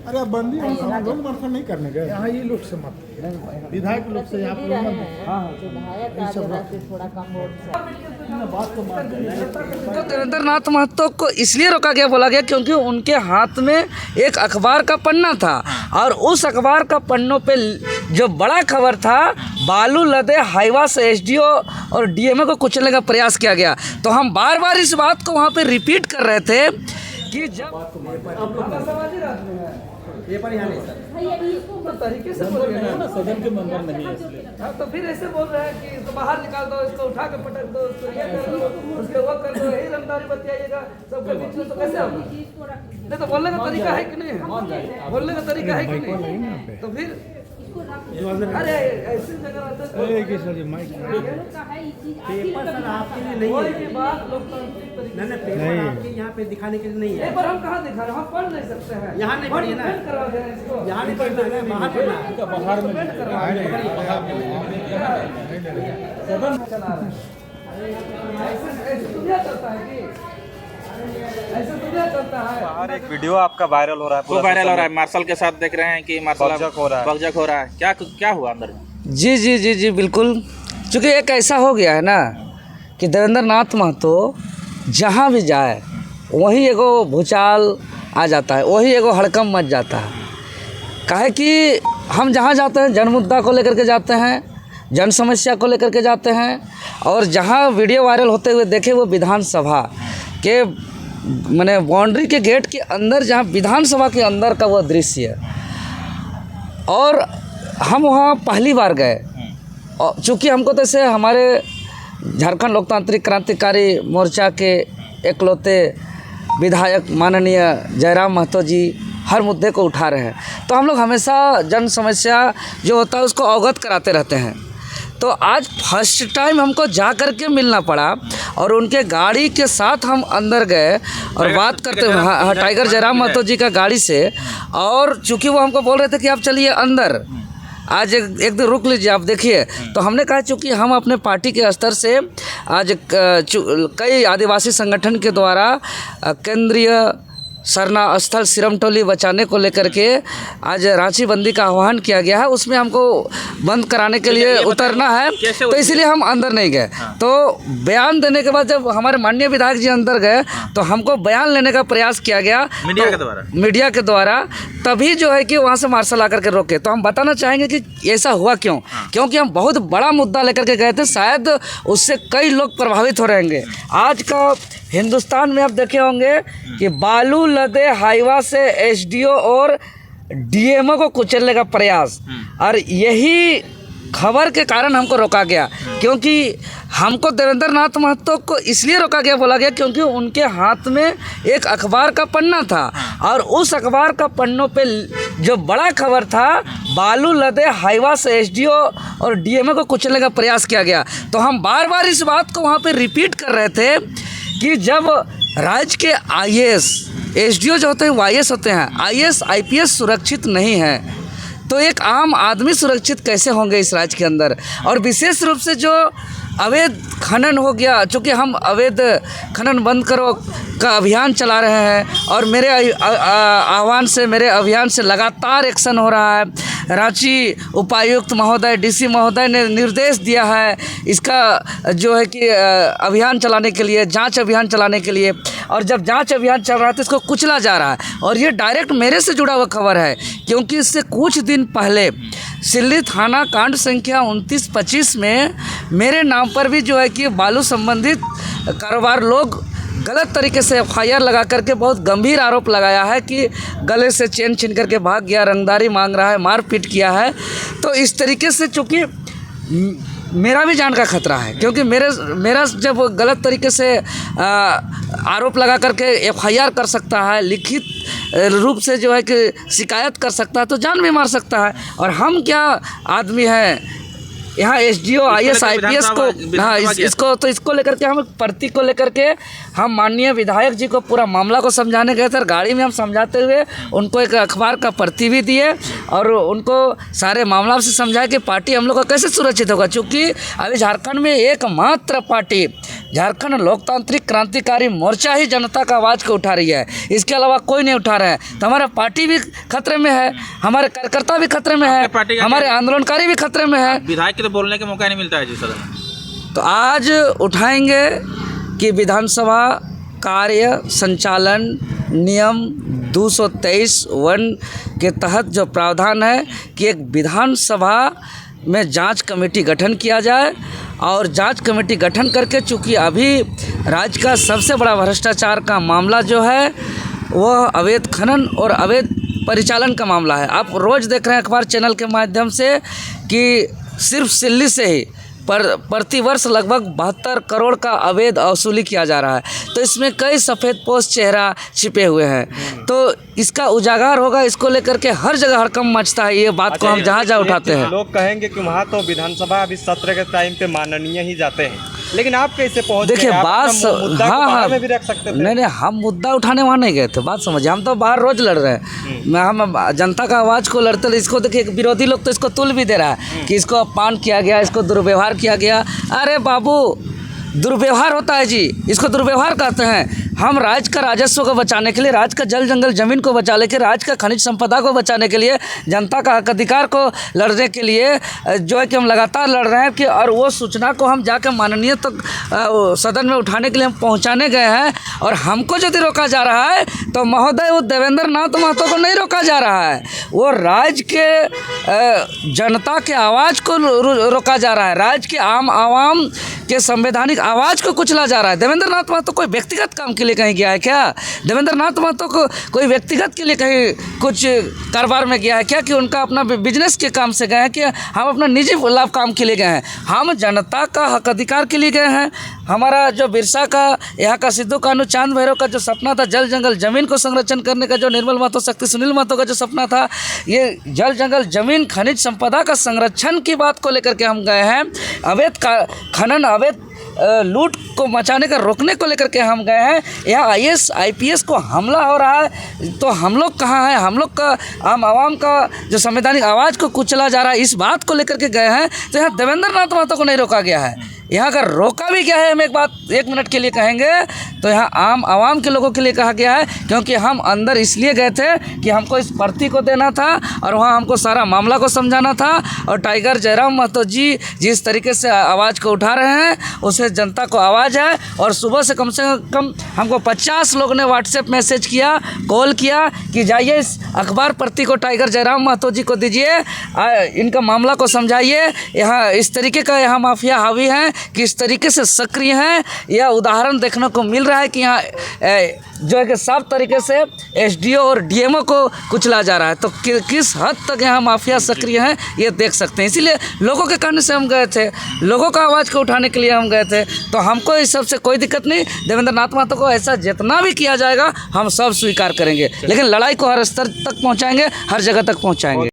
अरे अब बंदी हम लोग समर्थन नहीं करने गए यहाँ, ये लोग से मत विधायक लोग से आप लोग तो देवेंद्र नाथ महतो को इसलिए रोका गया, बोला गया क्योंकि उनके हाथ में एक अखबार का पन्ना था और उस अखबार का पन्नों पे जो बड़ा खबर था, बालू लदे हाईवा से एसडीओ और डीएमओ को कुचलने का प्रयास किया गया। तो हम बार बार इस बात को वहाँ पे रिपीट कर रहे थे कि जब ये पर यहाँ नहीं सर, तो तरीके से बोल रहे हैं ना, सदन के मेंबर नहीं है इसलिए। हाँ, तो फिर ऐसे बोल रहे हैं कि तो बाहर निकाल दो, इसको उठा के पटक दो, इसको ये कर दो, उसके वो कर दो, यही रंगदारी बतियाइएगा सबके बीच में, तो कैसे होगा? नहीं तो बोलने का तरीका है कि नहीं है? बोलने का तरीका है कि नहीं? तो फिर अरे ऐसी जगह रहते पेपर सर आपके लिए नहीं है, बात लोकतांत्रिक तरीके नहीं पेपर आपके यहाँ पे दिखाने के लिए नहीं है। पर हम कहाँ दिखा रहे हैं? हम पढ़ नहीं सकते हैं, यहाँ नहीं पढ़िए ना, करवा दे रहे हैं इसको। यहाँ नहीं पढ़ना है, बाहर पढ़ना है। बाहर में चला रहे हैं। ऐसे दुनिया चलता है कि ऐसे दुनिया चलता है। बाहर एक वीडियो आपका वायरल हो रहा है, वो वायरल हो रहा है, मार्शल के साथ देख रहे हैं कि मार्शल बकझक हो रहा है। बकझक हो रहा है। क्या क्या हुआ अंदर में? जी जी जी जी बिल्कुल, क्योंकि एक ऐसा हो गया है ना कि देवेंद्र नाथ महतो जहाँ भी जाए वहीं एगो भूचाल आ जाता है, वहीं एगो हड़कंप मच जाता है। काहे कि हम जहाँ जाते हैं जन मुद्दा को लेकर के जाते हैं, जन समस्या को लेकर के जाते हैं, और जहाँ वीडियो वायरल होते हुए देखे वो विधानसभा के माने बाउंड्री के गेट के अंदर, जहाँ विधानसभा के अंदर का वो दृश्य, और हम वहाँ पहली बार गए। और चूँकि हमको तो ऐसे हमारे झारखंड लोकतांत्रिक क्रांतिकारी मोर्चा के एकलौते विधायक माननीय जयराम महतो जी हर मुद्दे को उठा रहे हैं, तो हम लोग हमेशा जन समस्या जो होता है उसको अवगत कराते रहते हैं। तो आज फर्स्ट टाइम हमको जा कर के मिलना पड़ा और उनके गाड़ी के साथ हम अंदर गए और बात करते हुए, हाँ, टाइगर जयराम महतो जी का गाड़ी से। और चूँकि वो हमको बोल रहे थे कि आप चलिए अंदर, आज एक दिन रुक लीजिए आप देखिए, तो हमने कहा चूँकि हम अपने पार्टी के स्तर से आज कई आदिवासी संगठन के द्वारा केंद्रीय सरना स्थल सिरमटोली बचाने को लेकर के आज रांची बंदी का आह्वान किया गया है, उसमें हमको बंद कराने के लिए उतरना है, तो इसीलिए हम अंदर नहीं गए। तो बयान देने के बाद जब हमारे माननीय विधायक जी अंदर गए तो हमको बयान लेने का प्रयास किया गया मीडिया के द्वारा, तभी जो है कि वहाँ से मार्शल आकर के रोके। तो हम बताना चाहेंगे कि ऐसा हुआ क्यों, क्योंकि हम बहुत बड़ा मुद्दा लेकर के गए थे, शायद उससे कई लोग प्रभावित हो रहेंगे। आज का हिंदुस्तान में आप देखे होंगे कि बालू लदे हाईवा से एसडीओ और डीएमओ को कुचलने का प्रयास, और यही खबर के कारण हमको रोका गया। क्योंकि हमको देवेंद्र नाथ महतो को इसलिए रोका गया, बोला गया क्योंकि उनके हाथ में एक अखबार का पन्ना था और उस अखबार का पन्नों पे जो बड़ा खबर था, बालू लदे हाईवा से एसडीओ और डीएमओ को कुचलने का प्रयास किया गया। तो हम बार बार इस बात को वहाँ पे रिपीट कर रहे थे कि जब राज्य के आईएएस, एसडीओ जो होते हैं वो आईएएस होते हैं, आईएएस आईपीएस सुरक्षित नहीं है, तो एक आम आदमी सुरक्षित कैसे होंगे इस राज्य के अंदर। और विशेष रूप से जो अवैध खनन हो गया, चूँकि हम अवैध खनन बंद करो का अभियान चला रहे हैं और मेरे आह्वान से, मेरे अभियान से लगातार एक्शन हो रहा है। रांची उपायुक्त महोदय, डीसी महोदय ने निर्देश दिया है इसका जो है कि अभियान चलाने के लिए, जांच अभियान चलाने के लिए, और जब जांच अभियान चल रहा है तो इसको कुचला जा रहा है। और ये डायरेक्ट मेरे से जुड़ा हुआ खबर है, क्योंकि इससे कुछ दिन पहले सिल्ली थाना कांड संख्या 2925 में मेरे नाम पर भी जो है कि बालू संबंधित कारोबार लोग गलत तरीके से एफआईआर लगा करके बहुत गंभीर आरोप लगाया है कि गले से चेन छीन करके भाग गया, रंगदारी मांग रहा है, मारपीट किया है। तो इस तरीके से चूँकि मेरा भी जान का खतरा है, क्योंकि मेरा जब गलत तरीके से आरोप लगा करके एफआईआर कर सकता है, लिखित रूप से जो है कि शिकायत कर सकता है, तो जान भी मार सकता है। और हम क्या आदमी हैं यहाँ SDO IS IPS को, हाँ इसको लेकर के हम प्रति को लेकर के हम माननीय विधायक जी को पूरा मामला को समझाने गए थे। गाड़ी में हम समझाते हुए उनको एक अखबार का प्रति भी दिए और उनको सारे मामला से समझाया कि पार्टी हम लोग का कैसे सुरक्षित होगा, क्योंकि अभी झारखंड में एकमात्र पार्टी झारखंड लोकतांत्रिक क्रांतिकारी मोर्चा ही जनता का आवाज़ को उठा रही है, इसके अलावा कोई नहीं उठा रहा है। तो हमारा पार्टी भी खतरे में है, हमारे कार्यकर्ता भी खतरे में है, हमारे आंदोलनकारी भी खतरे में है। विधायक के तो बोलने का मौका नहीं मिलता है जी सदन में। तो आज उठाएंगे कि विधानसभा कार्य संचालन नियम 223(1) के तहत जो प्रावधान है कि एक विधानसभा में जांच कमेटी गठन किया जाए और जांच कमेटी गठन करके, चूँकि अभी राज्य का सबसे बड़ा भ्रष्टाचार का मामला जो है वह अवैध खनन और अवैध परिचालन का मामला है। आप रोज़ देख रहे हैं अखबार चैनल के माध्यम से कि सिर्फ सिल्ली से ही प्रतिवर्ष लगभग 72 करोड़ का अवैध वसूली किया जा रहा है। तो इसमें कई सफ़ेदपोश चेहरा छिपे हुए हैं, तो इसका उजागर होगा। इसको लेकर के हर जगह हड़कंप मचता है, ये बात को हम जहाँ उठाते हैं। लोग कहेंगे कि वहाँ तो विधानसभा अभी सत्र के टाइम पे माननीय ही जाते हैं, लेकिन आप कैसे पहुँच? देखिए बात, हाँ में भी रख सकते थे। नहीं, हम मुद्दा उठाने वहाँ नहीं गए थे, बात समझिए। हम तो बाहर रोज लड़ रहे हैं, हम जनता का आवाज़ को लड़ते। इसको देखिए विरोधी लोग तो इसको तुल भी दे रहा है कि इसको अपमान किया गया, इसको दुर्व्यवहार किया गया। अरे बाबू, दुर्व्यवहार होता है जी, इसको दुर्व्यवहार कहते हैं। हम राज्य का राजस्व को बचाने के लिए, राज्य का जल जंगल जमीन को बचाने के लिए, राज्य का खनिज संपदा को बचाने के लिए, जनता का हक अधिकार को लड़ने के लिए जो है कि हम लगातार लड़ रहे हैं कि, और वो सूचना को हम जाकर माननीय तक सदन में उठाने के लिए हम पहुंचाने गए हैं। और हमको यदि रोका जा रहा है तो महोदय वो देवेंद्र नाथ महतो को नहीं रोका जा रहा है, वो राज्य के जनता के आवाज़ को रोका जा रहा है, राज्य के आम आवाम के संवैधानिक आवाज़ को कुचला जा रहा है। देवेंद्र नाथ महतो कोई व्यक्तिगत काम के लिए कहीं गया है क्या? देवेंद्र नाथ महतो को कोई व्यक्तिगत के लिए कहीं कुछ कारोबार में गया है क्या कि उनका अपना बिजनेस के काम से गए हैं कि हम अपना निजी लाभ काम के लिए गए हैं? हम जनता का हक अधिकार के लिए गए हैं। हमारा जो बिरसा का, यहाँ का सिद्धू कान्हू चांद भैरव का जो सपना था जल जंगल जमीन को संरक्षण करने का, जो निर्मल महतो शक्ति सुनील महतो का जो सपना था, ये जल जंगल जमीन खनिज संपदा का संरक्षण की बात को लेकर के हम गए हैं। अवैध खनन, अवैध लूट को मचाने का रोकने को लेकर के हम गए हैं। यहाँ IS IPS को हमला हो रहा है तो हम लोग कहाँ हैं? हम लोग का आम आवाम का जो संवैधानिक आवाज़ को कुचला जा रहा है, इस बात को लेकर के गए हैं। तो यहाँ देवेंद्र नाथ महतो को नहीं रोका गया है। यहाँ का रोका भी क्या है, हम एक बात 1 मिनट के लिए कहेंगे तो यहाँ आम आवाम के लोगों के लिए कहा गया है, क्योंकि हम अंदर इसलिए गए थे कि हमको इस प्रति को देना था और वहाँ हमको सारा मामला को समझाना था। और टाइगर जयराम महतो जी जिस तरीके से आवाज़ को उठा रहे हैं उससे जनता को आवाज़ है। और सुबह से कम हमको 50 लोग ने व्हाट्सएप मैसेज किया, कॉल किया कि जाइए इस अखबार प्रति को टाइगर जयराम महतो जी को दीजिए, इनका मामला को समझाइए। यहाँ इस तरीके का यहाँ माफिया हावी हैं, किस तरीके से सक्रिय हैं, यह उदाहरण देखने को मिल रहा है कि यहाँ जो है कि साफ तरीके से SDO और DMO को कुचला जा रहा है। तो किस हद तक यहाँ माफिया सक्रिय हैं ये देख सकते हैं। इसीलिए लोगों के कहने से हम गए थे, लोगों का आवाज़ को उठाने के लिए हम गए थे। तो हमको इस सब से कोई दिक्कत नहीं। देवेंद्र नाथ महतो को ऐसा जितना भी किया जाएगा हम सब स्वीकार करेंगे, लेकिन लड़ाई को हर स्तर तक पहुँचाएंगे, हर जगह तक पहुँचाएंगे।